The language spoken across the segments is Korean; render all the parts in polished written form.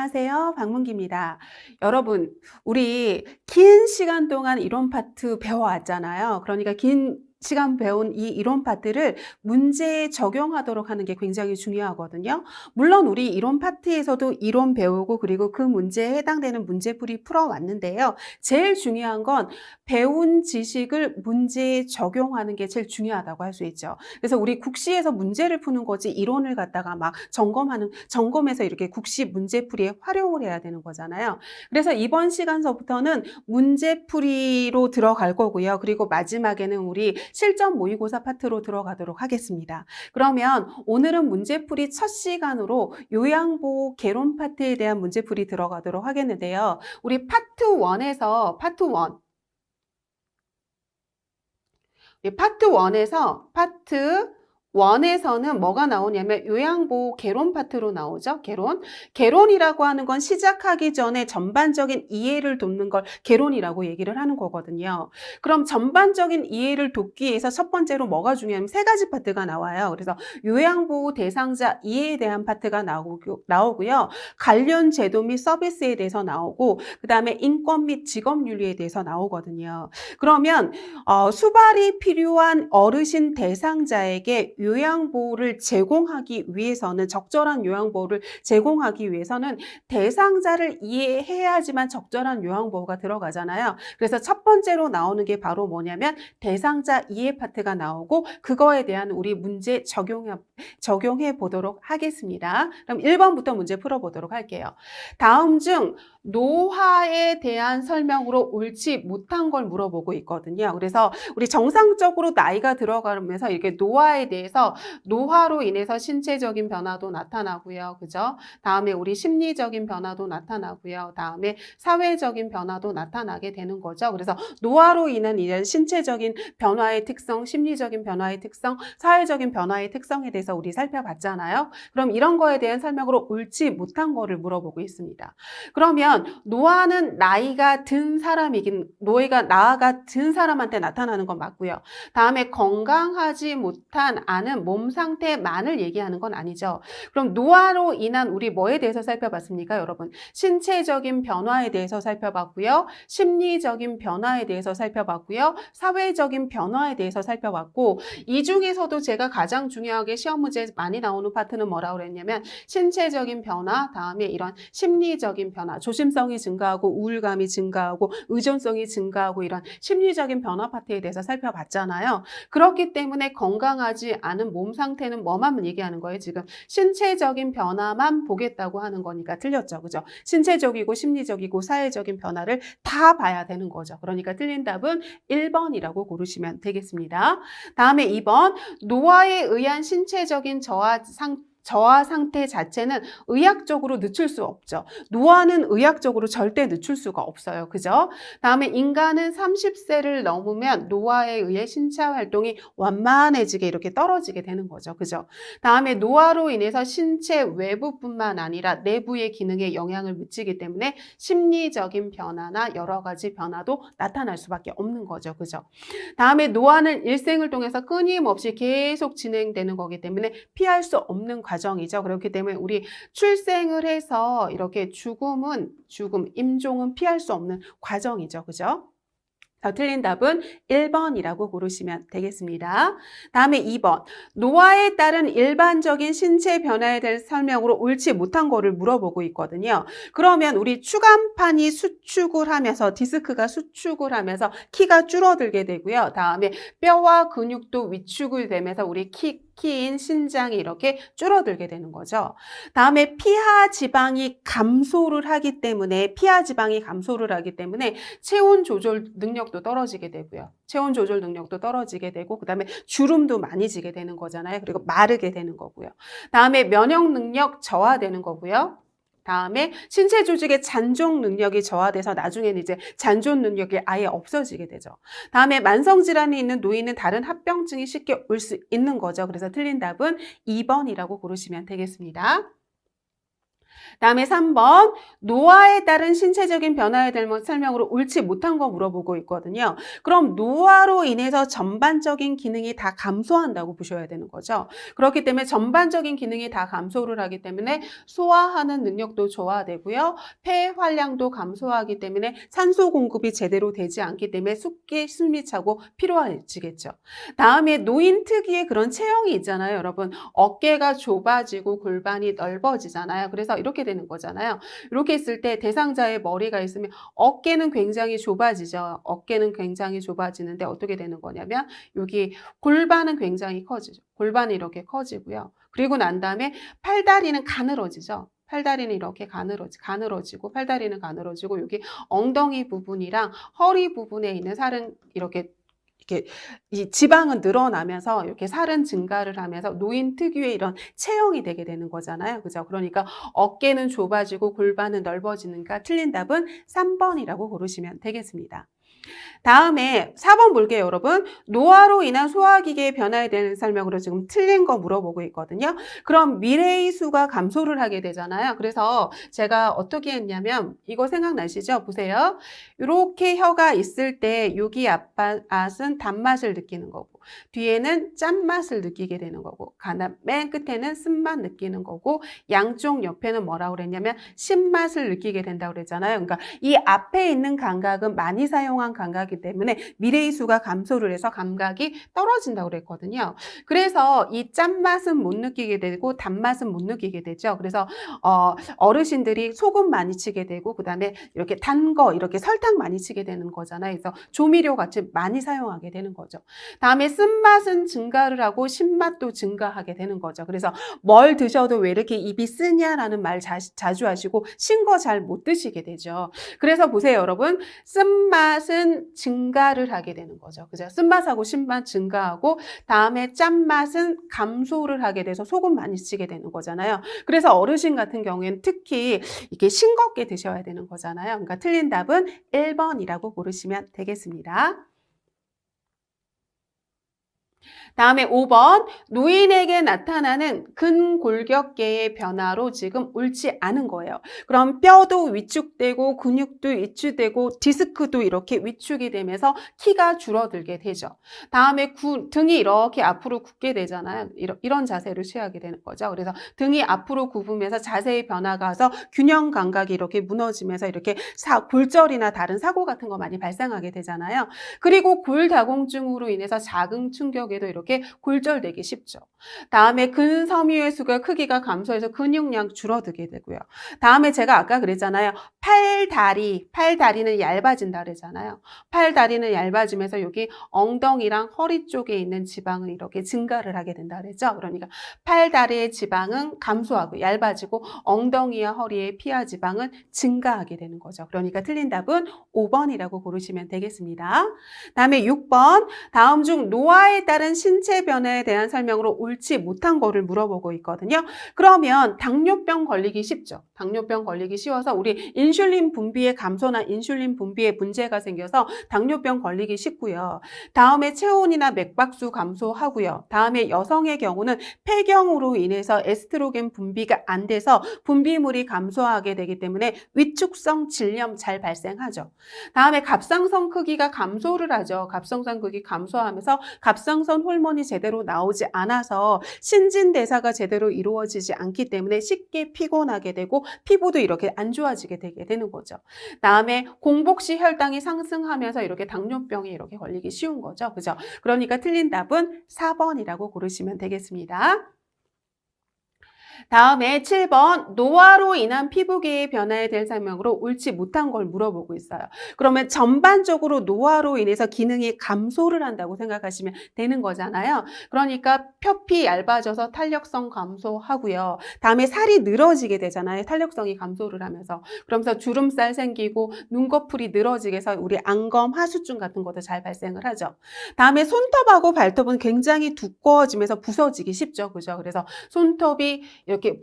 안녕하세요. 박문기입니다. 여러분, 우리 긴 시간 동안 이론 파트 배워왔잖아요. 그러니까 긴 시간 배운 이 이론 파트를 문제에 적용하도록 하는 게 굉장히 중요하거든요. 물론 우리 이론 파트에서도 이론 배우고 그리고 그 문제에 해당되는 문제풀이 풀어왔는데요. 제일 중요한 건 배운 지식을 문제에 적용하는 게 제일 중요하다고 할 수 있죠. 그래서 우리 국시에서 문제를 푸는 거지 이론을 갖다가 막 점검해서 이렇게 국시 문제풀이에 활용을 해야 되는 거잖아요. 그래서 이번 시간서부터는 문제풀이로 들어갈 거고요. 그리고 마지막에는 우리 실전 모의고사 파트로 들어가도록 하겠습니다. 그러면 오늘은 문제풀이 첫 시간으로 요양보호 개론 파트에 대한 문제풀이 들어가도록 하겠는데요. 우리 파트 1에서 파트 1에서는 뭐가 나오냐면 요양보호 개론 파트로 나오죠. 개론이라고 하는 건 시작하기 전에 전반적인 이해를 돕는 걸 개론이라고 얘기를 하는 거거든요. 그럼 전반적인 이해를 돕기 위해서 첫 번째로 뭐가 중요하면 세 가지 파트가 나와요. 그래서 요양보호 대상자 이해에 대한 파트가 나오고요. 관련 제도 및 서비스에 대해서 나오고 그 다음에 인권 및 직업윤리에 대해서 나오거든요. 그러면 수발이 필요한 어르신 대상자에게 요양보호를 제공하기 위해서는 적절한 요양보호를 제공하기 위해서는 대상자를 이해해야지만 적절한 요양보호가 들어가잖아요. 그래서 첫 번째로 나오는 게 바로 뭐냐면 대상자 이해 파트가 나오고 그거에 대한 우리 문제 적용해 보도록 하겠습니다. 그럼 1번부터 문제 풀어보도록 할게요. 다음 중 노화에 대한 설명으로 옳지 못한 걸 물어보고 있거든요. 그래서 우리 정상적으로 나이가 들어가면서 이렇게 노화로 인해서 신체적인 변화도 나타나고요. 그죠? 다음에 우리 심리적인 변화도 나타나고요. 다음에 사회적인 변화도 나타나게 되는 거죠. 그래서 노화로 인한 이런 신체적인 변화의 특성, 심리적인 변화의 특성, 사회적인 변화의 특성에 대해서 우리 살펴봤잖아요. 그럼 이런 거에 대한 설명으로 옳지 못한 거를 물어보고 있습니다. 그러면 노화는 나이가 든 사람한테 나타나는 건 맞고요. 다음에 건강하지 못한 않은 몸 상태만을 얘기하는 건 아니죠. 그럼 노화로 인한 우리 뭐에 대해서 살펴봤습니까, 여러분? 신체적인 변화에 대해서 살펴봤고요. 심리적인 변화에 대해서 살펴봤고요. 사회적인 변화에 대해서 살펴봤고 이 중에서도 제가 가장 중요하게 시험 문제에 많이 나오는 파트는 뭐라고 그랬냐면 신체적인 변화, 다음에 이런 심리적인 변화, 조심성이 증가하고 우울감이 증가하고 의존성이 증가하고 이런 심리적인 변화 파트에 대해서 살펴봤잖아요. 그렇기 때문에 건강하지 않은 몸 상태는 뭐만 얘기하는 거예요? 지금 신체적인 변화만 보겠다고 하는 거니까 틀렸죠. 그죠? 신체적이고 심리적이고 사회적인 변화를 다 봐야 되는 거죠. 그러니까 틀린 답은 1번이라고 고르시면 되겠습니다. 다음에 2번 노화에 의한 신체적인 저하 상태 자체는 의학적으로 늦출 수 없죠. 노화는 의학적으로 절대 늦출 수가 없어요. 그죠? 다음에 인간은 30세를 넘으면 노화에 의해 신체 활동이 완만해지게 이렇게 떨어지게 되는 거죠. 그죠? 다음에 노화로 인해서 신체 외부뿐만 아니라 내부의 기능에 영향을 미치기 때문에 심리적인 변화나 여러 가지 변화도 나타날 수밖에 없는 거죠. 그죠? 다음에 노화는 일생을 통해서 끊임없이 계속 진행되는 거기 때문에 피할 수 없는 과정이죠. 그렇기 때문에 우리 출생을 해서 이렇게 임종은 피할 수 없는 과정이죠. 그죠? 틀린 답은 1번이라고 고르시면 되겠습니다. 다음에 2번. 노화에 따른 일반적인 신체 변화에 대한 설명으로 옳지 못한 거를 물어보고 있거든요. 그러면 우리 추간판이 수축을 하면서 디스크가 수축을 하면서 키가 줄어들게 되고요. 다음에 뼈와 근육도 위축을 되면서 우리 키인 신장이 이렇게 줄어들게 되는 거죠. 다음에 피하 지방이 감소를 하기 때문에 체온 조절 능력도 떨어지게 되고요. 체온 조절 능력도 떨어지게 되고 그다음에 주름도 많이 지게 되는 거잖아요. 그리고 마르게 되는 거고요. 다음에 면역 능력 저하되는 거고요. 다음에 신체 조직의 잔존 능력이 저하돼서 나중에는 이제 잔존 능력이 아예 없어지게 되죠. 다음에 만성질환이 있는 노인은 다른 합병증이 쉽게 올 수 있는 거죠. 그래서 틀린 답은 2번이라고 고르시면 되겠습니다. 다음에 3번 노화에 따른 신체적인 변화에 대한 설명으로 옳지 못한 거 물어보고 있거든요. 그럼 노화로 인해서 전반적인 기능이 다 감소한다고 보셔야 되는 거죠. 그렇기 때문에 전반적인 기능이 다 감소를 하기 때문에 소화하는 능력도 저하되고요. 폐 활량도 감소하기 때문에 산소 공급이 제대로 되지 않기 때문에 쉽게 숨이 차고 피로해지겠죠. 다음에 노인 특유의 그런 체형이 있잖아요, 여러분. 어깨가 좁아지고 골반이 넓어지잖아요. 그래서 이렇게 되는 거잖아요. 이렇게 있을 때 대상자의 머리가 있으면 어깨는 굉장히 좁아지죠. 어깨는 굉장히 좁아지는데 어떻게 되는 거냐면 여기 골반은 굉장히 커지죠. 골반이 이렇게 커지고요. 그리고 난 다음에 팔다리는 가늘어지죠. 팔다리는 이렇게 가늘어지고 팔다리는 가늘어지고 여기 엉덩이 부분이랑 허리 부분에 있는 살은 이렇게 이 지방은 늘어나면서 이렇게 살은 증가를 하면서 노인 특유의 이런 체형이 되게 되는 거잖아요. 그죠? 그러니까 어깨는 좁아지고 골반은 넓어지니까 틀린 답은 3번이라고 고르시면 되겠습니다. 다음에 4번 볼게요, 여러분. 노화로 인한 소화기계의 변화에 대한 설명으로 지금 틀린 거 물어보고 있거든요. 그럼 미래의 수가 감소를 하게 되잖아요. 그래서 제가 어떻게 했냐면 이거 생각나시죠? 보세요. 이렇게 혀가 있을 때 여기 앞은 단맛을 느끼는 거고 뒤에는 짠맛을 느끼게 되는 거고 맨 끝에는 쓴맛 느끼는 거고 양쪽 옆에는 뭐라고 그랬냐면 신맛을 느끼게 된다고 그랬잖아요. 그러니까 이 앞에 있는 감각은 많이 사용한 감각이기 때문에 미래의 수가 감소를 해서 감각이 떨어진다고 그랬거든요. 그래서 이 짠맛은 못 느끼게 되고 단맛은 못 느끼게 되죠. 그래서 어르신들이 소금 많이 치게 되고 그다음에 이렇게 단 거 이렇게 설탕 많이 치게 되는 거잖아요. 그래서 조미료 같이 많이 사용하게 되는 거죠. 다음에 쓴맛은 증가를 하고 신맛도 증가하게 되는 거죠. 그래서 뭘 드셔도 왜 이렇게 입이 쓰냐라는 말 자주 하시고 신 거 잘 못 드시게 되죠. 그래서 보세요, 여러분. 쓴맛은 증가를 하게 되는 거죠. 그죠? 쓴맛하고 신맛 증가하고 다음에 짠맛은 감소를 하게 돼서 소금 많이 치게 되는 거잖아요. 그래서 어르신 같은 경우에는 특히 이렇게 싱겁게 드셔야 되는 거잖아요. 그러니까 틀린 답은 1번이라고 고르시면 되겠습니다. 다음에 5번 노인에게 나타나는 근골격계의 변화로 지금 옳지 않은 거예요. 그럼 뼈도 위축되고 근육도 위축되고 디스크도 이렇게 위축이 되면서 키가 줄어들게 되죠. 다음에 등이 이렇게 앞으로 굽게 되잖아요. 이런 자세를 취하게 되는 거죠. 그래서 등이 앞으로 굽으면서 자세의 변화가 와서 균형 감각이 이렇게 무너지면서 이렇게 골절이나 다른 사고 같은 거 많이 발생하게 되잖아요. 그리고 골다공증으로 인해서 자궁 충격에도 이렇게 골절되기 쉽죠. 다음에 근섬유의 수가 크기가 감소해서 근육량 줄어들게 되고요. 다음에 제가 아까 그랬잖아요. 팔다리는 얇아진다 그랬잖아요. 팔다리는 얇아지면서 여기 엉덩이랑 허리 쪽에 있는 지방은 이렇게 증가를 하게 된다 그랬죠. 그러니까 팔다리의 지방은 감소하고 얇아지고 엉덩이와 허리의 피하 지방은 증가하게 되는 거죠. 그러니까 틀린 답은 5번이라고 고르시면 되겠습니다. 다음에 6번 다음 중 노화에 따른 신체 변화에 대한 설명으로 옳지 못한 거를 물어보고 있거든요. 그러면 당뇨병 걸리기 쉽죠. 당뇨병 걸리기 쉬워서 우리 인슐린 분비의 감소나 인슐린 분비에 문제가 생겨서 당뇨병 걸리기 쉽고요. 다음에 체온이나 맥박수 감소하고요. 다음에 여성의 경우는 폐경으로 인해서 에스트로겐 분비가 안 돼서 분비물이 감소하게 되기 때문에 위축성 질염 잘 발생하죠. 다음에 갑상선 크기가 감소를 하죠. 갑상선 크기 감소하면서 갑상선 호르몬이 제대로 나오지 않아서 신진대사가 제대로 이루어지지 않기 때문에 쉽게 피곤하게 되고 피부도 이렇게 안 좋아지게 되게 되는 거죠. 다음에 공복 시 혈당이 상승하면서 이렇게 당뇨병에 이렇게 걸리기 쉬운 거죠. 그죠? 그러니까 틀린 답은 4번이라고 고르시면 되겠습니다. 다음에 7번 노화로 인한 피부계의 변화에 대한 설명으로 옳지 못한 걸 물어보고 있어요. 그러면 전반적으로 노화로 인해서 기능이 감소를 한다고 생각하시면 되는 거잖아요. 그러니까 표피 얇아져서 탄력성 감소하고요. 다음에 살이 늘어지게 되잖아요. 탄력성이 감소를 하면서. 그러면서 주름살 생기고 눈꺼풀이 늘어지게 해서 우리 안검, 하수증 같은 것도 잘 발생을 하죠. 다음에 손톱하고 발톱은 굉장히 두꺼워지면서 부서지기 쉽죠. 그죠? 그래서 손톱이 이렇게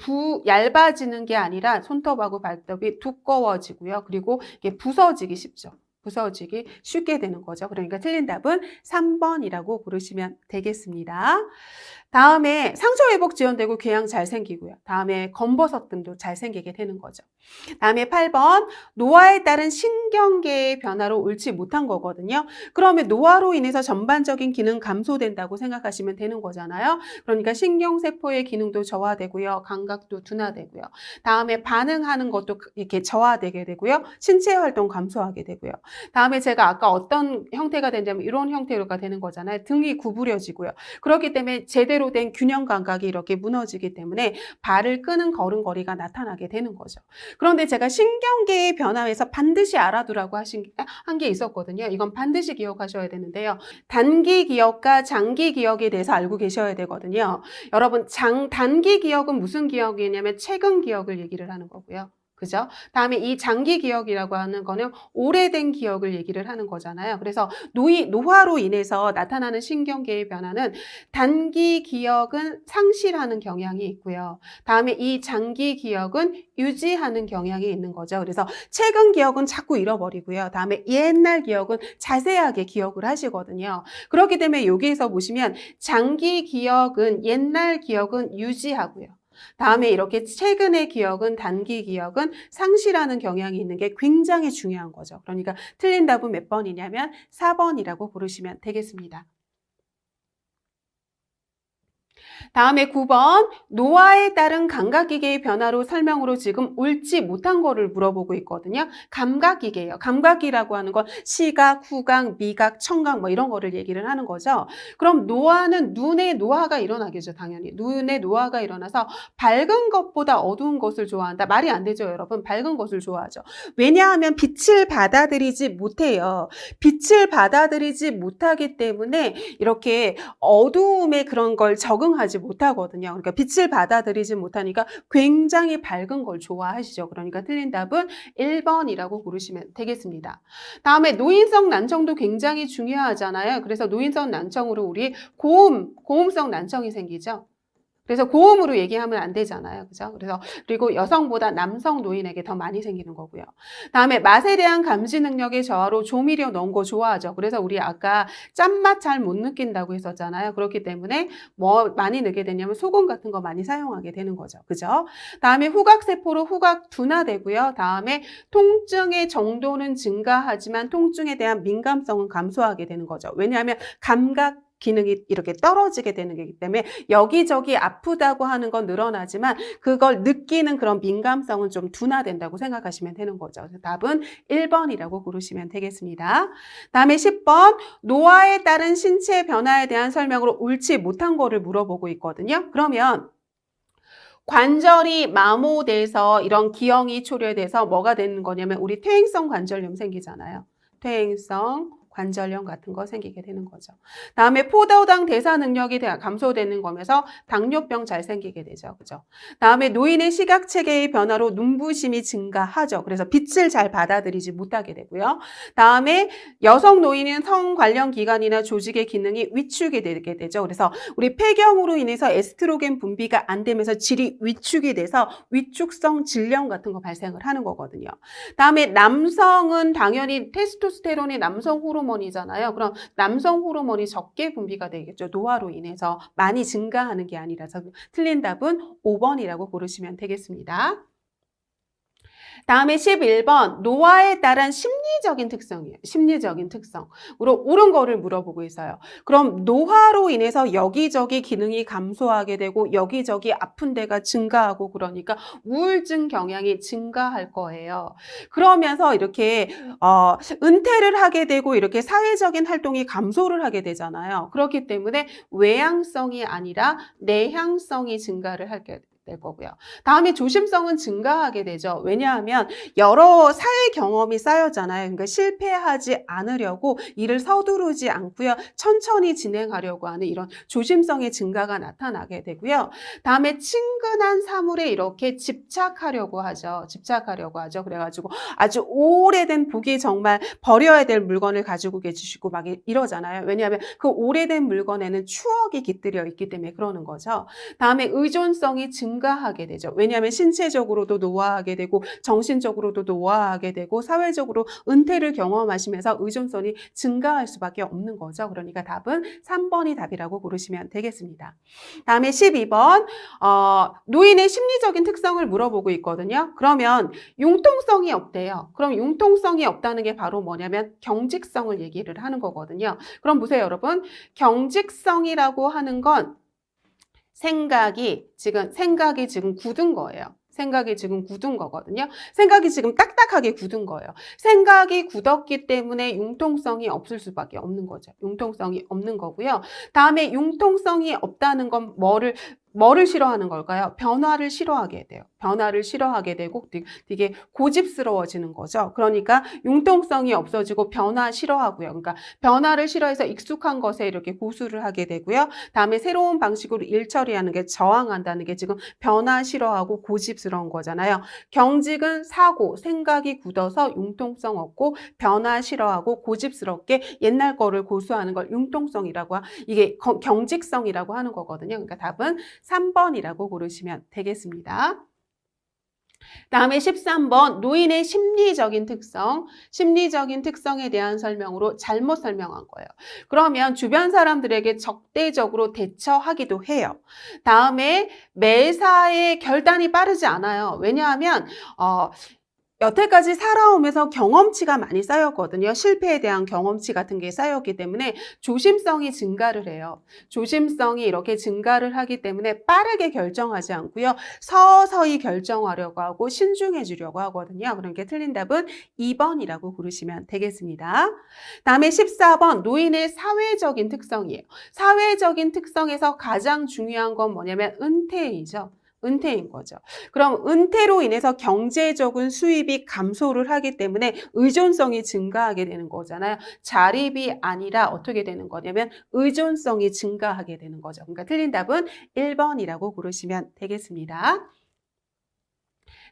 얇아지는 게 아니라 손톱하고 발톱이 두꺼워지고요. 그리고 이게 부서지기 쉽죠. 부서지기 쉽게 되는 거죠. 그러니까 틀린 답은 3번이라고 고르시면 되겠습니다. 다음에 상처 회복 지연되고 궤양 잘 생기고요. 다음에 검버섯 등도 잘 생기게 되는 거죠. 다음에 8번 노화에 따른 신경계의 변화로 옳지 못한 거거든요. 그러면 노화로 인해서 전반적인 기능 감소된다고 생각하시면 되는 거잖아요. 그러니까 신경세포의 기능도 저하되고요. 감각도 둔화되고요. 다음에 반응하는 것도 이렇게 저하되게 되고요. 신체 활동 감소하게 되고요. 다음에 제가 아까 어떤 형태가 되냐면 이런 형태가 되는 거잖아요. 등이 구부려지고요. 그렇기 때문에 제대로 된 균형 감각이 이렇게 무너지기 때문에 발을 끄는 걸음걸이가 나타나게 되는 거죠. 그런데 제가 신경계의 변화에서 반드시 알아두라고 한 게 있었거든요. 이건 반드시 기억하셔야 되는데요. 단기 기억과 장기 기억에 대해서 알고 계셔야 되거든요. 여러분, 단기 기억은 무슨 기억이냐면 최근 기억을 얘기를 하는 거고요. 그죠? 다음에 이 장기 기억이라고 하는 거는 오래된 기억을 얘기를 하는 거잖아요. 그래서 노화로 인해서 나타나는 신경계의 변화는 단기 기억은 상실하는 경향이 있고요. 다음에 이 장기 기억은 유지하는 경향이 있는 거죠. 그래서 최근 기억은 자꾸 잃어버리고요. 다음에 옛날 기억은 자세하게 기억을 하시거든요. 그렇기 때문에 여기에서 보시면 장기 기억은 옛날 기억은 유지하고요. 다음에 이렇게 최근의 기억은 단기 기억은 상실하는 경향이 있는 게 굉장히 중요한 거죠. 그러니까 틀린 답은 몇 번이냐면 4번이라고 고르시면 되겠습니다. 다음에 9번 노화에 따른 감각기계의 변화로 설명으로 지금 옳지 못한 거를 물어보고 있거든요. 감각기계예요. 감각기라고 하는 건 시각, 후각, 미각, 청각 뭐 이런 거를 얘기를 하는 거죠. 그럼 노화는 눈의 노화가 일어나겠죠. 당연히. 눈의 노화가 일어나서 밝은 것보다 어두운 것을 좋아한다. 말이 안 되죠, 여러분. 밝은 것을 좋아하죠. 왜냐하면 빛을 받아들이지 못해요. 빛을 받아들이지 못하기 때문에 이렇게 어두움의 그런 걸 적응하지 못하거든요. 그러니까 빛을 받아들이지 못하니까 굉장히 밝은 걸 좋아하시죠. 그러니까 틀린 답은 1번이라고 고르시면 되겠습니다. 다음에 노인성 난청도 굉장히 중요하잖아요. 그래서 노인성 난청으로 우리 고음성 난청이 생기죠. 그래서 고음으로 얘기하면 안 되잖아요. 그죠? 그리고 여성보다 남성 노인에게 더 많이 생기는 거고요. 다음에 맛에 대한 감지 능력의 저하로 조미료 넣은 거 좋아하죠. 그래서 우리 아까 짠맛 잘 못 느낀다고 했었잖아요. 그렇기 때문에 뭐 많이 넣게 되냐면 소금 같은 거 많이 사용하게 되는 거죠. 그죠? 다음에 후각세포로 후각 둔화되고요. 다음에 통증의 정도는 증가하지만 통증에 대한 민감성은 감소하게 되는 거죠. 왜냐하면 감각 기능이 이렇게 떨어지게 되는 거기 때문에 여기저기 아프다고 하는 건 늘어나지만 그걸 느끼는 그런 민감성은 좀 둔화된다고 생각하시면 되는 거죠. 그래서 답은 1번이라고 고르시면 되겠습니다. 다음에 10번 노화에 따른 신체 변화에 대한 설명으로 옳지 못한 거를 물어보고 있거든요. 그러면 관절이 마모돼서 이런 기형이 초래돼서 뭐가 되는 거냐면 우리 퇴행성 관절염 생기잖아요. 퇴행성 관절염 같은 거 생기게 되는 거죠. 다음에 포도당 대사 능력이 감소되는 거면서 당뇨병 잘 생기게 되죠. 그죠? 다음에 노인의 시각 체계의 변화로 눈부심이 증가하죠. 그래서 빛을 잘 받아들이지 못하게 되고요. 다음에 여성 노인은 성 관련 기관이나 조직의 기능이 위축이 되게 되죠. 그래서 우리 폐경으로 인해서 에스트로겐 분비가 안 되면서 질이 위축이 돼서 위축성 질염 같은 거 발생을 하는 거거든요. 다음에 남성은 당연히 테스토스테론이 남성 호르몬이잖아요. 그럼 남성 호르몬이 적게 분비가 되겠죠. 노화로 인해서 많이 증가하는 게 아니라서 틀린 답은 5번이라고 고르시면 되겠습니다. 다음에 11번 노화에 따른 심리적인 특성이에요. 심리적인 특성. 옳은 거를 물어보고 있어요. 그럼 노화로 인해서 여기저기 기능이 감소하게 되고 여기저기 아픈 데가 증가하고 그러니까 우울증 경향이 증가할 거예요. 그러면서 이렇게 은퇴를 하게 되고 이렇게 사회적인 활동이 감소를 하게 되잖아요. 그렇기 때문에 외향성이 아니라 내향성이 증가를 하게 될 거고요. 다음에 조심성은 증가하게 되죠. 왜냐하면 여러 사회 경험이 쌓였잖아요. 그러니까 실패하지 않으려고 일을 서두르지 않고요. 천천히 진행하려고 하는 이런 조심성의 증가가 나타나게 되고요. 다음에 친근한 사물에 이렇게 집착하려고 하죠. 그래가지고 아주 오래된 보기 정말 버려야 될 물건을 가지고 계시고 막 이러잖아요. 왜냐하면 그 오래된 물건에는 추억이 깃들여 있기 때문에 그러는 거죠. 다음에 의존성이 증가하게 증가하게 되죠. 왜냐하면 신체적으로도 노화하게 되고 정신적으로도 노화하게 되고 사회적으로 은퇴를 경험하시면서 의존성이 증가할 수밖에 없는 거죠. 그러니까 답은 3번이 답이라고 고르시면 되겠습니다. 다음에 12번 노인의 심리적인 특성을 물어보고 있거든요. 그러면 융통성이 없대요. 그럼 융통성이 없다는 게 바로 뭐냐면 경직성을 얘기를 하는 거거든요. 그럼 보세요, 여러분. 경직성이라고 하는 건 생각이 지금 굳은 거예요. 생각이 지금 굳은 거거든요. 생각이 지금 딱딱하게 굳은 거예요. 생각이 굳었기 때문에 융통성이 없을 수밖에 없는 거죠. 융통성이 없는 거고요. 다음에 융통성이 없다는 건 뭐를 싫어하는 걸까요? 변화를 싫어하게 돼요. 변화를 싫어하게 되고 되게 고집스러워지는 거죠. 그러니까 융통성이 없어지고 변화 싫어하고요. 그러니까 변화를 싫어해서 익숙한 것에 이렇게 고수를 하게 되고요. 다음에 새로운 방식으로 일 처리하는 게 저항한다는 게 지금 변화 싫어하고 고집스러운 거잖아요. 경직은 사고, 생각이 굳어서 융통성 없고 변화 싫어하고 고집스럽게 옛날 거를 고수하는 걸 융통성이라고 이게 경직성이라고 하는 거거든요. 그러니까 답은 3번이라고 고르시면 되겠습니다. 다음에 13번 노인의 심리적인 특성에 대한 설명으로 잘못 설명한 거예요. 그러면 주변 사람들에게 적대적으로 대처하기도 해요. 다음에 매사에 결단이 빠르지 않아요. 왜냐하면 여태까지 살아오면서 경험치가 많이 쌓였거든요. 실패에 대한 경험치 같은 게 쌓였기 때문에 조심성이 증가를 해요. 조심성이 이렇게 증가를 하기 때문에 빠르게 결정하지 않고요. 서서히 결정하려고 하고 신중해지려고 하거든요. 그러니까 틀린 답은 2번이라고 고르시면 되겠습니다. 다음에 14번 노인의 사회적인 특성이에요. 사회적인 특성에서 가장 중요한 건 뭐냐면 은퇴이죠. 은퇴인 거죠. 그럼 은퇴로 인해서 경제적인 수입이 감소를 하기 때문에 의존성이 증가하게 되는 거잖아요. 자립이 아니라 어떻게 되는 거냐면 의존성이 증가하게 되는 거죠. 그러니까 틀린 답은 1번이라고 고르시면 되겠습니다.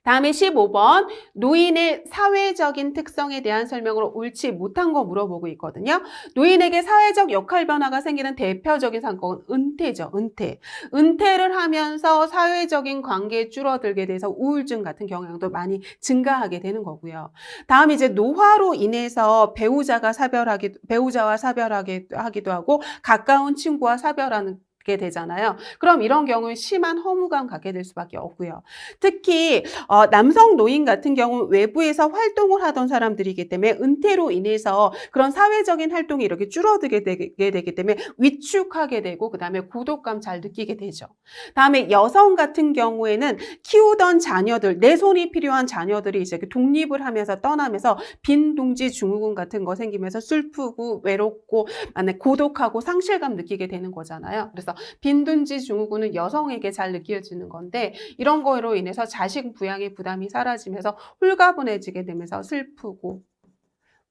다음에 15번 노인의 사회적인 특성에 대한 설명으로 옳지 못한 거 물어보고 있거든요. 노인에게 사회적 역할 변화가 생기는 대표적인 사건은 은퇴죠. 은퇴를 하면서 사회적인 관계에 줄어들게 돼서 우울증 같은 경향도 많이 증가하게 되는 거고요. 다음 이제 노화로 인해서 배우자와 사별하기도 하고 가까운 친구와 사별하는 되잖아요. 그럼 이런 경우에 심한 허무감 갖게 될 수밖에 없고요. 특히 남성 노인 같은 경우는 외부에서 활동을 하던 사람들이기 때문에 은퇴로 인해서 그런 사회적인 활동이 이렇게 줄어들게 되기 때문에 위축하게 되고 그다음에 고독감 잘 느끼게 되죠. 다음에 여성 같은 경우에는 키우던 자녀들, 내 손이 필요한 자녀들이 이제 독립을 하면서 떠나면서 빈둥지 증후군 같은 거 생기면서 슬프고 외롭고 고독하고 상실감 느끼게 되는 거잖아요. 그래서 빈둥지 증후군은 여성에게 잘 느껴지는 건데 이런 거로 인해서 자식 부양의 부담이 사라지면서 홀가분해지게 되면서 슬프고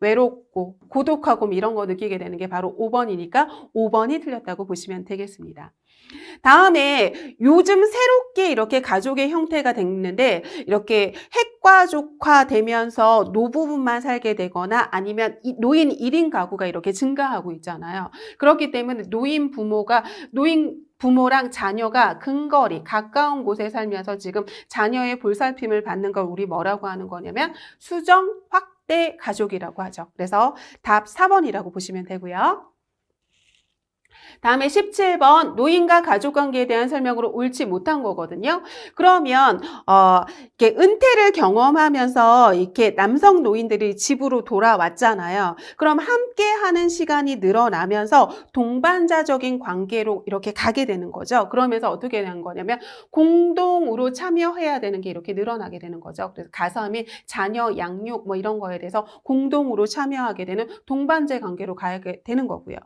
외롭고 고독하고 이런 거 느끼게 되는 게 바로 5번이니까 5번이 틀렸다고 보시면 되겠습니다. 다음에 요즘 새롭게 이렇게 가족의 형태가 됐는데 이렇게 핵가족화 되면서 노부부만 살게 되거나 아니면 노인 1인 가구가 이렇게 증가하고 있잖아요. 그렇기 때문에 노인 부모랑 자녀가 근거리, 가까운 곳에 살면서 지금 자녀의 볼살핌을 받는 걸 우리 뭐라고 하는 거냐면 수정 확대 가족이라고 하죠. 그래서 답 4번이라고 보시면 되고요. 다음에 17번 노인과 가족관계에 대한 설명으로 옳지 못한 거거든요. 그러면 이렇게 은퇴를 경험하면서 이렇게 남성 노인들이 집으로 돌아왔잖아요. 그럼 함께하는 시간이 늘어나면서 동반자적인 관계로 이렇게 가게 되는 거죠. 그러면서 어떻게 되는 거냐면 공동으로 참여해야 되는 게 이렇게 늘어나게 되는 거죠. 그래서 가사 및 자녀 양육 이런 거에 대해서 공동으로 참여하게 되는 동반자 관계로 가게 되는 거고요.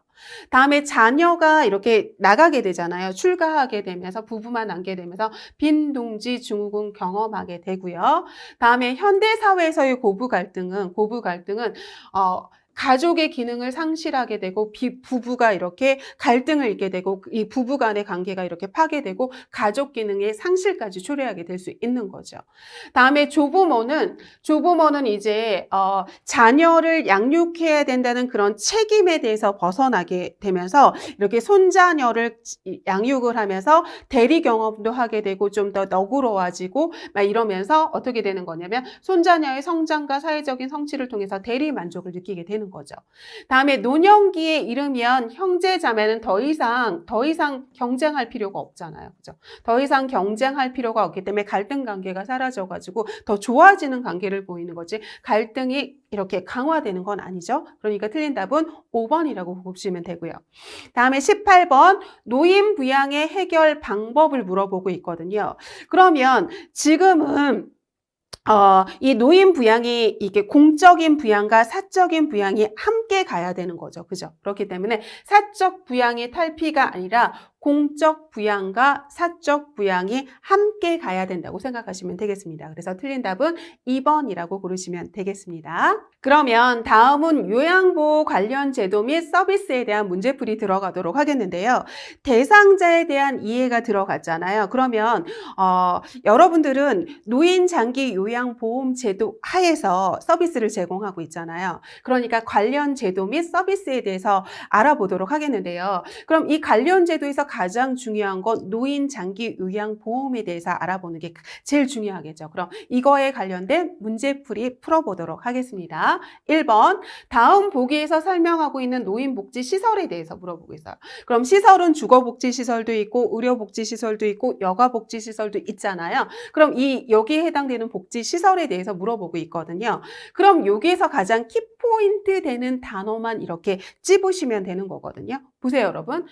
다음에 자녀가 이렇게 나가게 되잖아요. 출가하게 되면서 부부만 남게 되면서 빈둥지 증후군 경험하게 되고요. 다음에 현대 사회에서의 고부 갈등은 가족의 기능을 상실하게 되고 부부가 이렇게 갈등을 잃게 되고 이 부부 간의 관계가 이렇게 파괴되고 가족 기능의 상실까지 초래하게 될 수 있는 거죠. 다음에 조부모는 이제 자녀를 양육해야 된다는 그런 책임에 대해서 벗어나게 되면서 이렇게 손자녀를 양육을 하면서 대리 경험도 하게 되고 좀 더 너그러워지고 막 이러면서 어떻게 되는 거냐면 손자녀의 성장과 사회적인 성취를 통해서 대리 만족을 느끼게 되는 거죠. 다음에 노년기에 이르면 형제 자매는 더 이상 경쟁할 필요가 없잖아요. 그죠? 더 이상 경쟁할 필요가 없기 때문에 갈등 관계가 사라져가지고 더 좋아지는 관계를 보이는 거지 갈등이 이렇게 강화되는 건 아니죠. 그러니까 틀린 답은 5번이라고 보시면 되고요. 다음에 18번 노인 부양의 해결 방법을 물어보고 있거든요. 그러면 지금은 이 노인 부양이 이게 공적인 부양과 사적인 부양이 함께 가야 되는 거죠. 그죠? 그렇기 때문에 사적 부양의 탈피가 아니라 공적 부양과 사적 부양이 함께 가야 된다고 생각하시면 되겠습니다. 그래서 틀린 답은 2번이라고 고르시면 되겠습니다. 그러면 다음은 요양보호 관련 제도 및 서비스에 대한 문제풀이 들어가도록 하겠는데요. 대상자에 대한 이해가 들어갔잖아요. 그러면 여러분들은 노인 장기 요양보험 제도 하에서 서비스를 제공하고 있잖아요. 그러니까 관련 제도 및 서비스에 대해서 알아보도록 하겠는데요. 그럼 이 관련 제도에서 가장 중요한 건 노인 장기 요양보험에 대해서 알아보는 게 제일 중요하겠죠. 그럼 이거에 관련된 문제풀이 풀어보도록 하겠습니다. 1번, 다음 보기에서 설명하고 있는 노인복지시설에 대해서 물어보고 있어요. 그럼 시설은 주거복지시설도 있고 의료복지시설도 있고 여가복지시설도 있잖아요. 그럼 여기에 해당되는 복지시설에 대해서 물어보고 있거든요. 그럼 여기에서 가장 키포인트 되는 단어만 이렇게 찝으시면 되는 거거든요. 보세요, 여러분.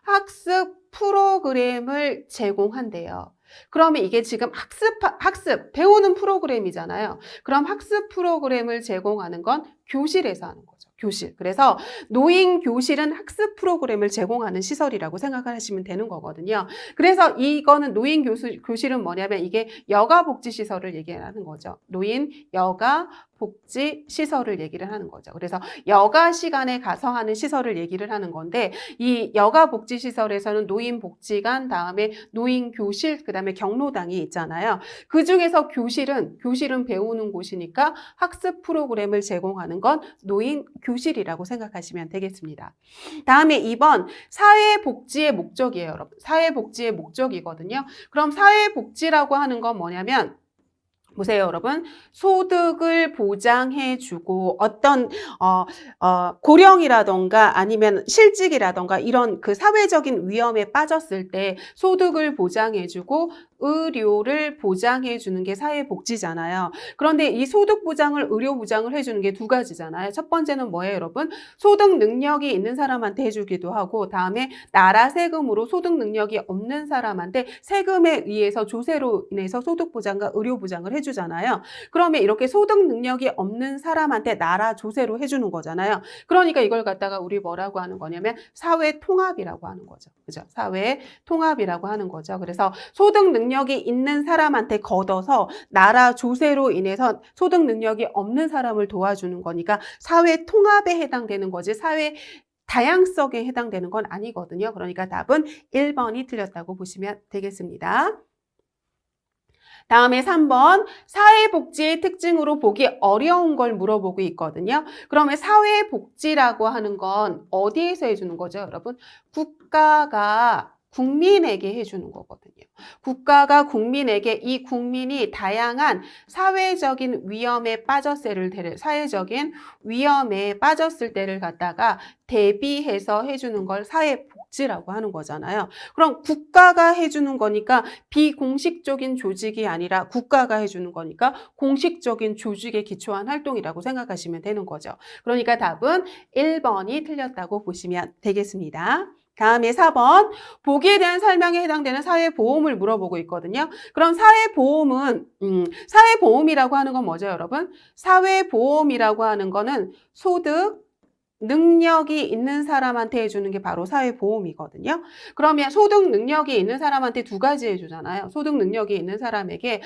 학습 프로그램을 제공한대요. 그러면 이게 지금 학습, 배우는 프로그램이잖아요. 그럼 학습 프로그램을 제공하는 건 교실에서 하는 거죠. 교실. 그래서 노인 교실은 학습 프로그램을 제공하는 시설이라고 생각하시면 되는 거거든요. 그래서 이거는 노인 교실은 뭐냐면 이게 여가복지시설을 얘기하는 거죠. 노인 여가복지시설을 얘기를 하는 거죠. 그래서 여가 시간에 가서 하는 시설을 얘기를 하는 건데 이 여가복지시설에서는 노인복지관, 다음에 노인교실, 그 다음에 경로당이 있잖아요. 그 중에서 교실은 배우는 곳이니까 학습 프로그램을 제공하는 건 노인교실이라고 생각하시면 되겠습니다. 다음에 2번, 사회복지의 목적이에요, 여러분. 사회복지의 목적이거든요. 그럼 사회복지라고 하는 건 뭐냐면 보세요, 여러분. 소득을 보장해주고 어떤 고령이라던가 아니면 실직이라던가 이런 그 사회적인 위험에 빠졌을 때 소득을 보장해주고 의료를 보장해주는 게 사회복지잖아요. 그런데 이 소득 보장을 의료 보장을 해주는 게 두 가지잖아요. 첫 번째는 뭐예요, 여러분? 소득 능력이 있는 사람한테 해주기도 하고 다음에 나라 세금으로 소득 능력이 없는 사람한테 세금에 의해서 조세로 인해서 소득 보장과 의료 보장을 해주잖아요. 그러면 이렇게 소득 능력이 없는 사람한테 나라 조세로 해주는 거잖아요. 그러니까 이걸 갖다가 우리 뭐라고 하는 거냐면 사회 통합이라고 하는 거죠. 그죠? 사회 통합이라고 하는 거죠. 그래서 소득 능력이 있는 사람한테 걷어서 나라 조세로 인해서 소득 능력이 없는 사람을 도와주는 거니까 사회 통합에 해당되는 거지 사회 다양성에 해당되는 건 아니거든요. 그러니까 답은 1번이 틀렸다고 보시면 되겠습니다. 다음에 3번, 사회복지의 특징으로 보기 어려운 걸 물어보고 있거든요. 그러면 사회복지라고 하는 건 어디에서 해주는 거죠, 여러분? 국가가 국민에게 해주는 거거든요. 국가가 국민에게 이 국민이 다양한 사회적인 위험에 빠졌을 때를 갖다가 대비해서 해주는 걸 사회복지라고 하는 거잖아요. 그럼 국가가 해주는 거니까 비공식적인 조직이 아니라 국가가 해주는 거니까 공식적인 조직에 기초한 활동이라고 생각하시면 되는 거죠. 그러니까 답은 1번이 틀렸다고 보시면 되겠습니다. 다음에 4번, 보기에 대한 설명에 해당되는 사회보험을 물어보고 있거든요. 그럼 사회보험이라고 하는 건 뭐죠, 여러분? 사회보험이라고 하는 거는 소득, 능력이 있는 사람한테 해주는 게 바로 사회보험이거든요. 그러면 소득 능력이 있는 사람한테 두 가지 해주잖아요. 소득 능력이 있는 사람에게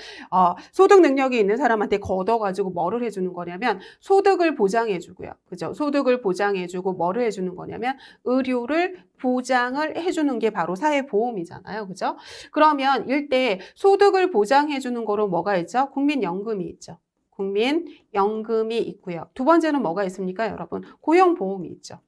소득 능력이 있는 사람한테 걷어가지고 뭐를 해주는 거냐면 소득을 보장해주고요. 그죠? 소득을 보장해주고 뭐를 해주는 거냐면 의료를 보장을 해주는 게 바로 사회보험이잖아요. 그죠? 그러면 일대 소득을 보장해주는 거로 뭐가 있죠? 국민연금이 있죠. 국민연금이 있고요. 두 번째는 뭐가 있습니까, 여러분? 고용보험이 있죠.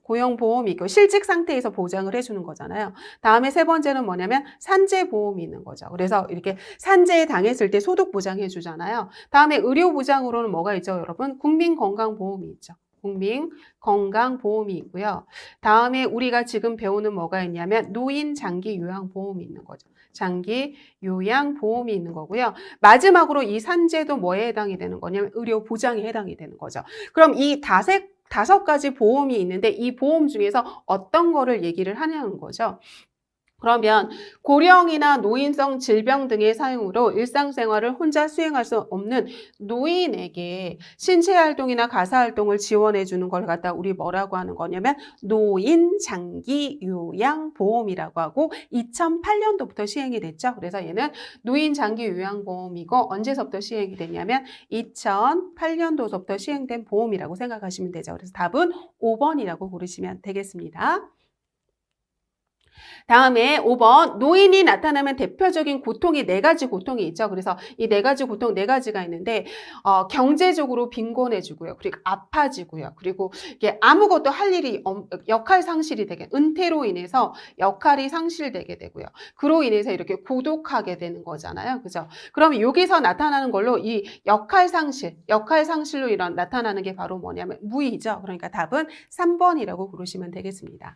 고용보험이 있고 실직 상태에서 보장을 해주는 거잖아요. 다음에 세 번째는 뭐냐면 산재보험이 있는 거죠. 그래서 이렇게 산재에 당했을 때 소득 보장해 주잖아요. 다음에 의료보장으로는 뭐가 있죠, 여러분? 국민건강보험이 있죠. 국민건강보험이 있고요. 다음에 우리가 지금 배우는 뭐가 있냐면 노인장기요양보험이 있는 거죠. 장기요양보험이 있는 거고요. 마지막으로 이 산재도 뭐에 해당이 되는 거냐면 의료보장에 해당이 되는 거죠. 그럼 이 다섯 가지 보험이 있는데 이 보험 중에서 어떤 거를 얘기를 하냐는 거죠. 그러면 고령이나 노인성 질병 등의 사용으로 일상생활을 혼자 수행할 수 없는 노인에게 신체활동이나 가사활동을 지원해 주는 걸 갖다 우리 뭐라고 하는 거냐면 노인장기요양보험이라고 하고 2008년도부터 시행이 됐죠. 그래서 얘는 노인장기요양보험이고 언제서부터 시행이 됐냐면 2008년도서부터 시행된 보험이라고 생각하시면 되죠. 그래서 답은 5번이라고 고르시면 되겠습니다. 다음에 5번 노인이 나타나면 대표적인 고통이 네 가지 고통이 있죠. 그래서 이 네 가지 고통 네 가지가 있는데 경제적으로 빈곤해지고요. 그리고 아파지고요. 그리고 이게 아무것도 할 일이 역할 상실이 되게 은퇴로 인해서 역할이 상실되게 되고요. 그로 인해서 이렇게 고독하게 되는 거잖아요. 그죠? 그러면 여기서 나타나는 걸로 이 역할 상실로 나타나는 게 바로 뭐냐면 무의죠. 그러니까 답은 3번이라고 고르시면 되겠습니다.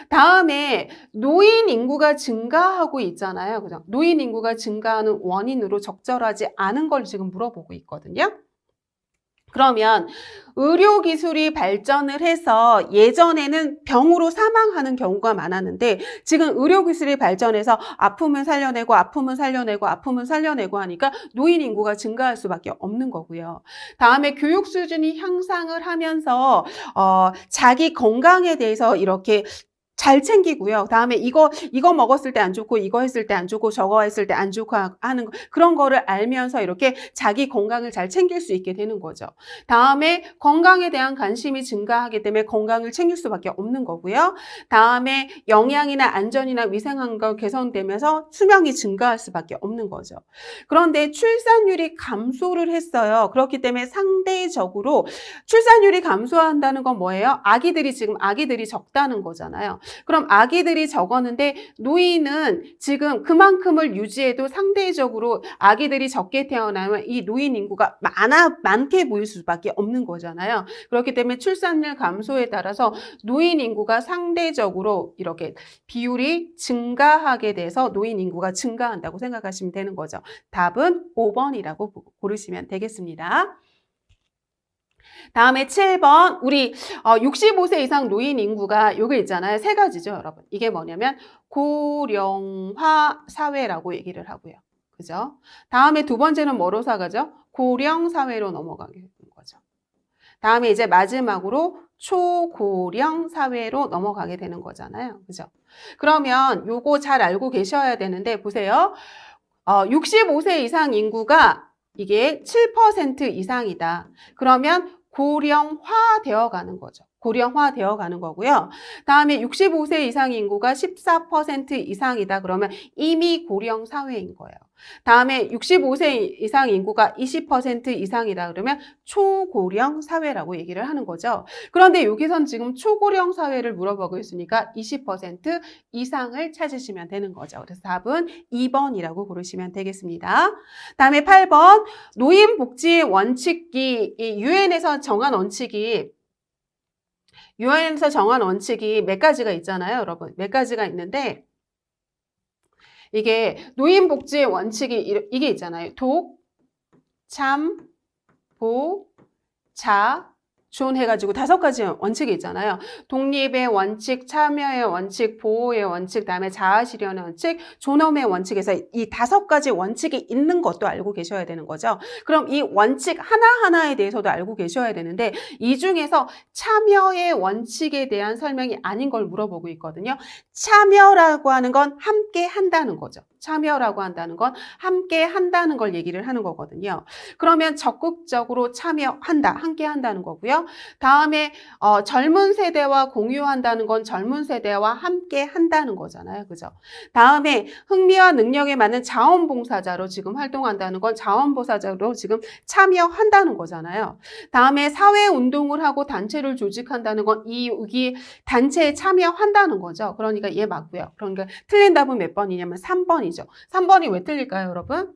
다음에 노인 인구가 증가하고 있잖아요. 그죠? 노인 인구가 증가하는 원인으로 적절하지 않은 걸 지금 물어보고 있거든요. 그러면 의료기술이 발전을 해서 예전에는 병으로 사망하는 경우가 많았는데 지금 의료기술이 발전해서 아프면 살려내고 하니까 노인 인구가 증가할 수밖에 없는 거고요. 다음에 교육 수준이 향상을 하면서 자기 건강에 대해서 이렇게 잘 챙기고요. 다음에 이거 먹었을 때 안 좋고 이거 했을 때 안 좋고 저거 했을 때 안 좋고 하는 그런 거를 알면서 이렇게 자기 건강을 잘 챙길 수 있게 되는 거죠. 다음에 건강에 대한 관심이 증가하기 때문에 건강을 챙길 수밖에 없는 거고요. 다음에 영양이나 안전이나 위생환경 개선되면서 수명이 증가할 수밖에 없는 거죠. 그런데 출산율이 감소를 했어요. 그렇기 때문에 상대적으로 출산율이 감소한다는 건 뭐예요? 아기들이 적다는 거잖아요. 그럼 아기들이 적었는데 노인은 지금 그만큼을 유지해도 상대적으로 아기들이 적게 태어나면 이 노인 인구가 많게 보일 수밖에 없는 거잖아요. 그렇기 때문에 출산율 감소에 따라서 노인 인구가 상대적으로 이렇게 비율이 증가하게 돼서 노인 인구가 증가한다고 생각하시면 되는 거죠. 답은 5번이라고 고르시면 되겠습니다. 다음에 7번 우리 65세 이상 노인 인구가 요게 있잖아요. 세 가지죠, 여러분. 이게 뭐냐면 고령화 사회라고 얘기를 하고요. 그죠? 다음에 두 번째는 뭐로 사가죠? 고령 사회로 넘어가게 되는 거죠. 다음에 이제 마지막으로 초고령 사회로 넘어가게 되는 거잖아요. 그죠? 그러면 요거 잘 알고 계셔야 되는데 보세요. 65세 이상 인구가 이게 7% 이상이다. 그러면 고령화되어 가는 거죠. 고령화되어 가는 거고요. 다음에 65세 이상 인구가 14% 이상이다. 그러면 이미 고령 사회인 거예요. 다음에 65세 이상 인구가 20% 이상이다. 그러면 초고령 사회라고 얘기를 하는 거죠. 그런데 여기선 지금 초고령 사회를 물어보고 있으니까 20% 이상을 찾으시면 되는 거죠. 그래서 답은 2번이라고 고르시면 되겠습니다. 다음에 8번 노인복지 원칙이 유엔에서 정한 원칙이 몇 가지가 있잖아요, 여러분. 몇 가지가 있는데 이게 노인복지 원칙이 이게 있잖아요. 독, 참, 보, 자, 존 해가지고 5가지 원칙이 있잖아요. 독립의 원칙, 참여의 원칙, 보호의 원칙, 다음에 자아실현의 원칙, 존엄의 원칙에서 이 5가지 원칙이 있는 것도 알고 계셔야 되는 거죠. 그럼 이 원칙 하나하나에 대해서도 알고 계셔야 되는데 이 중에서 참여의 원칙에 대한 설명이 아닌 걸 물어보고 있거든요. 참여라고 하는 건 함께 한다는 거죠. 참여라고 한다는 건 함께 한다는 걸 얘기를 하는 거거든요. 그러면 적극적으로 참여한다, 함께 한다는 거고요. 다음에 젊은 세대와 공유한다는 건 젊은 세대와 함께 한다는 거잖아요. 그죠? 다음에 흥미와 능력에 맞는 자원봉사자로 지금 활동한다는 건 자원봉사자로 지금 참여한다는 거잖아요. 다음에 사회운동을 하고 단체를 조직한다는 건 이 단체에 참여한다는 거죠. 그러니까 얘 맞고요. 그러니까 틀린 답은 몇 번이냐면 3번이죠. 3번이 왜 틀릴까요, 여러분?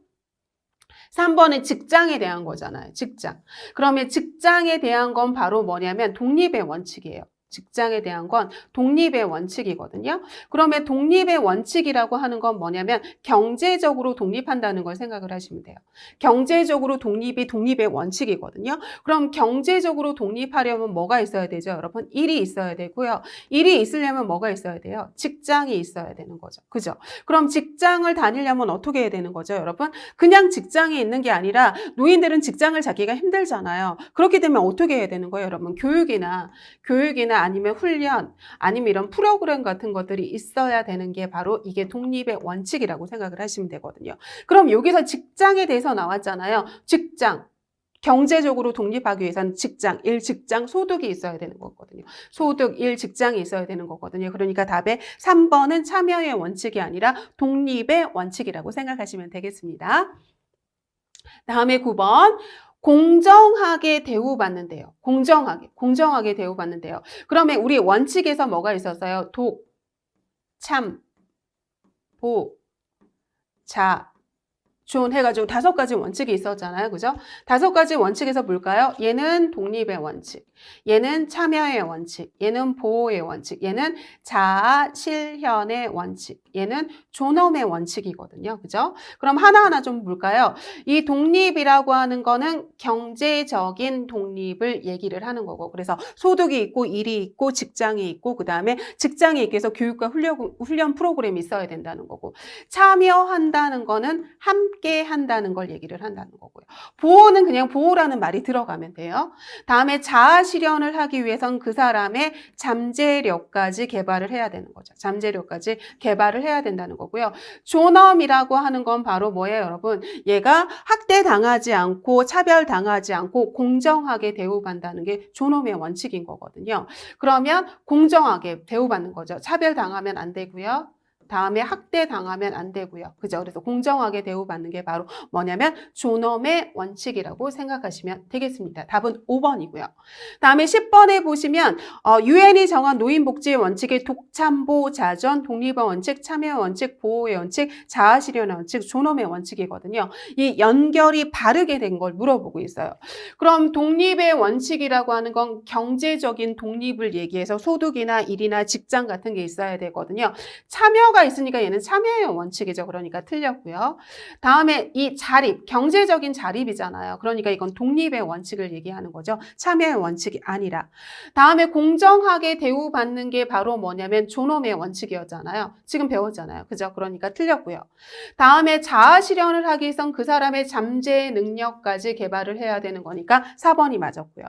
3번은 직장에 대한 거잖아요. 직장. 그러면 직장에 대한 건 바로 뭐냐면 독립의 원칙이에요. 직장에 대한 건 독립의 원칙이거든요. 그러면 독립의 원칙이라고 하는 건 뭐냐면 경제적으로 독립한다는 걸 생각을 하시면 돼요. 경제적으로 독립이 독립의 원칙이거든요. 그럼 경제적으로 독립하려면 뭐가 있어야 되죠, 여러분? 일이 있어야 되고요. 일이 있으려면 뭐가 있어야 돼요? 직장이 있어야 되는 거죠. 그죠? 그럼 직장을 다니려면 어떻게 해야 되는 거죠, 여러분? 그냥 직장에 있는 게 아니라 노인들은 직장을 잡기가 힘들잖아요. 그렇게 되면 어떻게 해야 되는 거예요, 여러분? 교육이나 아니면 훈련, 아니면 이런 프로그램 같은 것들이 있어야 되는 게 바로 이게 독립의 원칙이라고 생각을 하시면 되거든요. 그럼 여기서 직장에 대해서 나왔잖아요. 직장. 경제적으로 독립하기 위해서는 직장, 일 직장, 소득이 있어야 되는 거거든요. 소득, 일 직장이 있어야 되는 거거든요. 그러니까 답에 3번은 참여의 원칙이 아니라 독립의 원칙이라고 생각하시면 되겠습니다. 다음에 9번. 공정하게 대우받는데요. 공정하게 대우받는데요. 그러면 우리 원칙에서 뭐가 있었어요? 독, 참, 보, 자, 존 해가지고 5가지 원칙이 있었잖아요. 그죠? 5가지 원칙에서 뭘까요? 얘는 독립의 원칙, 얘는 참여의 원칙, 얘는 보호의 원칙, 얘는 자아 실현의 원칙, 얘는 존엄의 원칙이거든요. 그죠? 그럼 하나하나 좀 볼까요? 이 독립이라고 하는 거는 경제적인 독립을 얘기를 하는 거고, 그래서 소득이 있고 일이 있고 직장이 있고 그 다음에 직장에 있기 위해서 교육과 훈련 프로그램이 있어야 된다는 거고, 참여한다는 거는 함께 한다는 걸 얘기를 한다는 거고요. 보호는 그냥 보호라는 말이 들어가면 돼요. 다음에 자아 실현을 하기 위해선 그 사람의 잠재력까지 개발을 해야 되는 거죠. 잠재력까지 개발을 해야 된다는 거고요. 존엄이라고 하는 건 바로 뭐예요, 여러분? 얘가 학대당하지 않고 차별당하지 않고 공정하게 대우받는다는 게 존엄의 원칙인 거거든요. 그러면 공정하게 대우받는 거죠. 차별당하면 안 되고요. 다음에 학대당하면 안 되고요. 그죠? 그래서 공정하게 대우받는 게 바로 뭐냐면 존엄의 원칙이라고 생각하시면 되겠습니다. 답은 5번이고요. 다음에 10번에 보시면 유엔이 정한 노인복지의 원칙의 독참보, 자전, 독립의 원칙, 참여의 원칙, 보호의 원칙, 자아실현의 원칙, 존엄의 원칙이거든요. 이 연결이 바르게 된 걸 물어보고 있어요. 그럼 독립의 원칙이라고 하는 건 경제적인 독립을 얘기해서 소득이나 일이나 직장 같은 게 있어야 되거든요. 참여가 있으니까 얘는 참여의 원칙이죠. 그러니까 틀렸고요. 다음에 이 자립, 경제적인 자립이잖아요. 그러니까 이건 독립의 원칙을 얘기하는 거죠. 참여의 원칙이 아니라. 다음에 공정하게 대우받는 게 바로 뭐냐면 존엄의 원칙이었잖아요. 지금 배웠잖아요. 그죠? 그러니까 틀렸고요. 다음에 자아 실현을 하기 위해선 그 사람의 잠재 능력까지 개발을 해야 되는 거니까 4번이 맞았고요.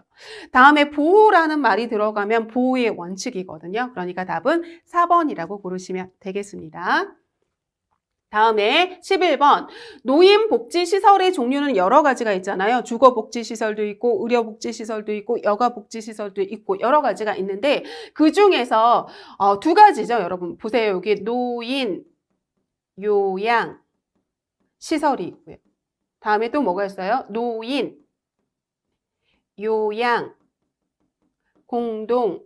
다음에 보호라는 말이 들어가면 보호의 원칙이거든요. 그러니까 답은 4번이라고 고르시면 되겠습니다. 다음에 11번. 노인복지시설의 종류는 여러 가지가 있잖아요. 주거복지시설도 있고 의료복지시설도 있고 여가복지시설도 있고 여러 가지가 있는데 그 중에서 2가지죠. 여러분 보세요. 여기 노인, 요양, 시설이 있고요. 다음에 또 뭐가 있어요? 노인, 요양, 공동,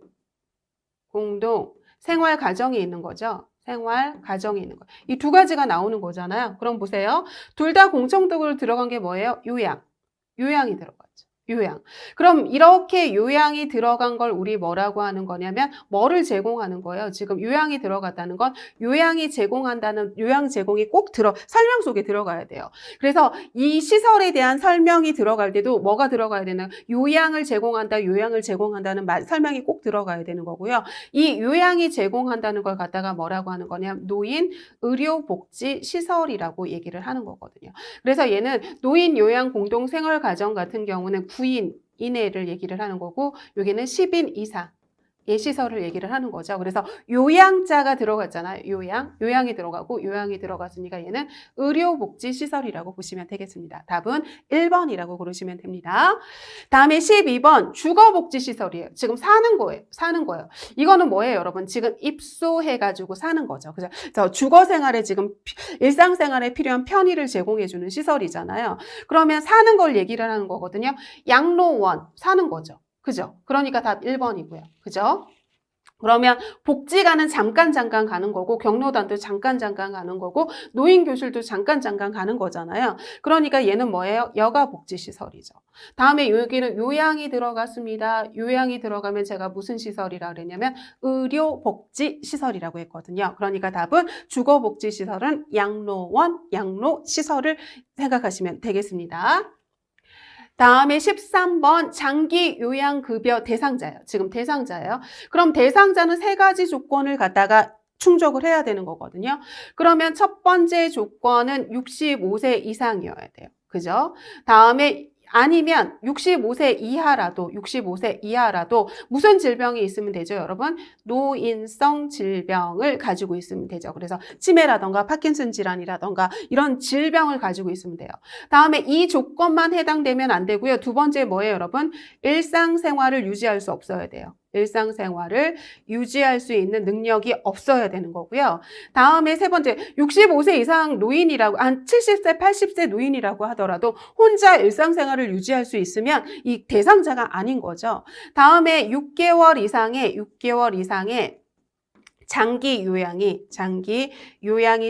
생활 가정이 있는 거죠. 생활 가정이 있는 거. 이 2가지가 나오는 거잖아요. 그럼 보세요. 둘 다 공통적으로 들어간 게 뭐예요? 요양이 들어갔죠. 요양. 그럼 이렇게 요양이 들어간 걸 우리 뭐라고 하는 거냐면 뭐를 제공하는 거예요. 지금 요양이 들어갔다는 건 요양이 제공한다는 요양 제공이 꼭 설명 속에 들어가야 돼요. 그래서 이 시설에 대한 설명이 들어갈 때도 뭐가 들어가야 되나? 요양을 제공한다, 요양을 제공한다는 설명이 꼭 들어가야 되는 거고요. 이 요양이 제공한다는 걸 갖다가 뭐라고 하는 거냐면 노인 의료복지 시설이라고 얘기를 하는 거거든요. 그래서 얘는 노인 요양 공동생활가정 같은 경우는 9인 이내를 얘기를 하는 거고 여기는 10인 이상 예 시설을 얘기를 하는 거죠. 그래서 요양자가 들어갔잖아요. 요양이 들어가고 요양이 들어갔으니까 얘는 의료복지시설이라고 보시면 되겠습니다. 답은 1번이라고 고르시면 됩니다. 다음에 12번 주거복지시설이에요. 지금 사는 거예요. 이거는 뭐예요, 여러분? 지금 입소해가지고 사는 거죠. 그래서 주거생활에 지금 일상생활에 필요한 편의를 제공해주는 시설이잖아요. 그러면 사는 걸 얘기를 하는 거거든요. 양로원 사는 거죠. 그죠? 그러니까 답 1번이고요. 그죠? 그러면 복지관은 잠깐 가는 거고 경로단도 잠깐 가는 거고 노인교실도 잠깐 가는 거잖아요. 그러니까 얘는 뭐예요? 여가복지시설이죠. 다음에 여기는 요양이 들어갔습니다. 요양이 들어가면 제가 무슨 시설이라 그랬냐면 의료복지시설이라고 했거든요. 그러니까 답은 주거복지시설은 양로원, 양로시설을 생각하시면 되겠습니다. 다음에 13번 장기 요양급여 대상자예요. 지금 대상자예요. 그럼 대상자는 3가지 조건을 갖다가 충족을 해야 되는 거거든요. 그러면 첫 번째 조건은 65세 이상이어야 돼요. 그죠? 다음에 아니면 65세 이하라도 무슨 질병이 있으면 되죠, 여러분? 노인성 질병을 가지고 있으면 되죠. 그래서 치매라던가 파킨슨 질환이라던가 이런 질병을 가지고 있으면 돼요. 다음에 이 조건만 해당되면 안 되고요. 두 번째 뭐예요, 여러분? 일상생활을 유지할 수 없어야 돼요. 일상생활을 유지할 수 있는 능력이 없어야 되는 거고요. 다음에 세 번째, 65세 이상 노인이라고, 한 70세, 80세 노인이라고 하더라도 혼자 일상생활을 유지할 수 있으면 이 대상자가 아닌 거죠. 다음에 6개월 이상의 장기 요양이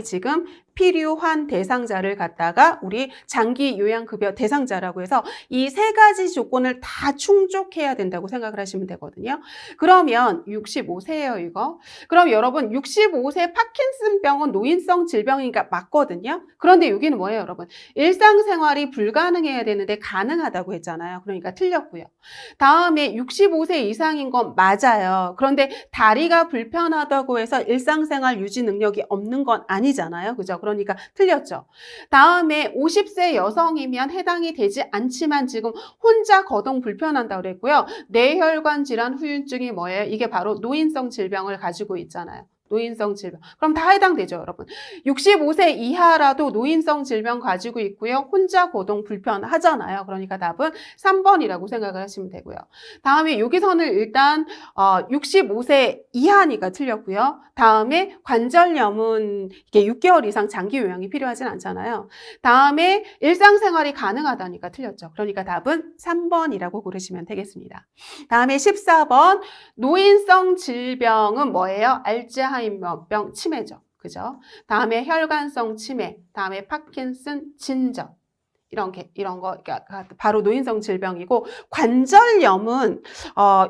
지금 필요한 대상자를 갖다가 우리 장기 요양급여 대상자라고 해서 이 3가지 조건을 다 충족해야 된다고 생각을 하시면 되거든요. 그러면 65세예요, 이거. 그럼 여러분 65세 파킨슨병은 노인성 질병이니까 맞거든요. 그런데 여기는 뭐예요, 여러분? 일상생활이 불가능해야 되는데 가능하다고 했잖아요. 그러니까 틀렸고요. 다음에 65세 이상인 건 맞아요. 그런데 다리가 불편하다고 해서 일상생활 유지 능력이 없는 건 아니잖아요. 그죠? 그러니까 틀렸죠. 다음에 50세 여성이면 해당이 되지 않지만 지금 혼자 거동 불편한다고 그랬고요. 뇌혈관 질환 후유증이 뭐예요? 이게 바로 노인성 질병을 가지고 있잖아요. 노인성 질병. 그럼 다 해당되죠, 여러분. 65세 이하라도 노인성 질병 가지고 있고요. 혼자 거동 불편하잖아요. 그러니까 답은 3번이라고 생각을 하시면 되고요. 다음에 여기서는 일단 65세 이하니까 틀렸고요. 다음에 관절염은 이게 6개월 이상 장기 요양이 필요하진 않잖아요. 다음에 일상생활이 가능하다니까 틀렸죠. 그러니까 답은 3번이라고 고르시면 되겠습니다. 다음에 14번 노인성 질병은 뭐예요? 알츠하이머병 치매죠. 그죠? 다음에 혈관성 치매, 다음에 파킨슨 진정. 이런 거 바로 노인성 질병이고 관절염은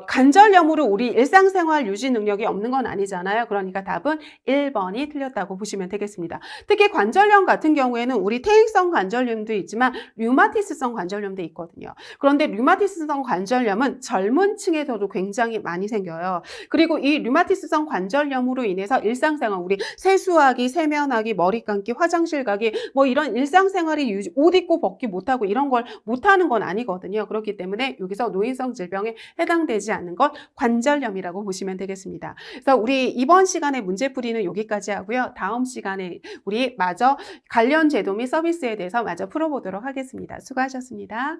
관절염으로 우리 일상생활 유지 능력이 없는 건 아니잖아요. 그러니까 답은 1번이 틀렸다고 보시면 되겠습니다. 특히 관절염 같은 경우에는 우리 퇴행성 관절염도 있지만 류마티스성 관절염도 있거든요. 그런데 류마티스성 관절염은 젊은 층에서도 굉장히 많이 생겨요. 그리고 이 류마티스성 관절염으로 인해서 일상생활 우리 세수하기, 세면하기, 머리 감기, 화장실 가기 뭐 이런 일상생활이 옷 입고 벗기 못하고 이런 걸 못하는 건 아니거든요. 그렇기 때문에 여기서 노인성 질병에 해당되지 않는 건 관절염이라고 보시면 되겠습니다. 그래서 우리 이번 시간에 문제풀이는 여기까지 하고요. 다음 시간에 우리 마저 관련 제도 및 서비스에 대해서 마저 풀어보도록 하겠습니다. 수고하셨습니다.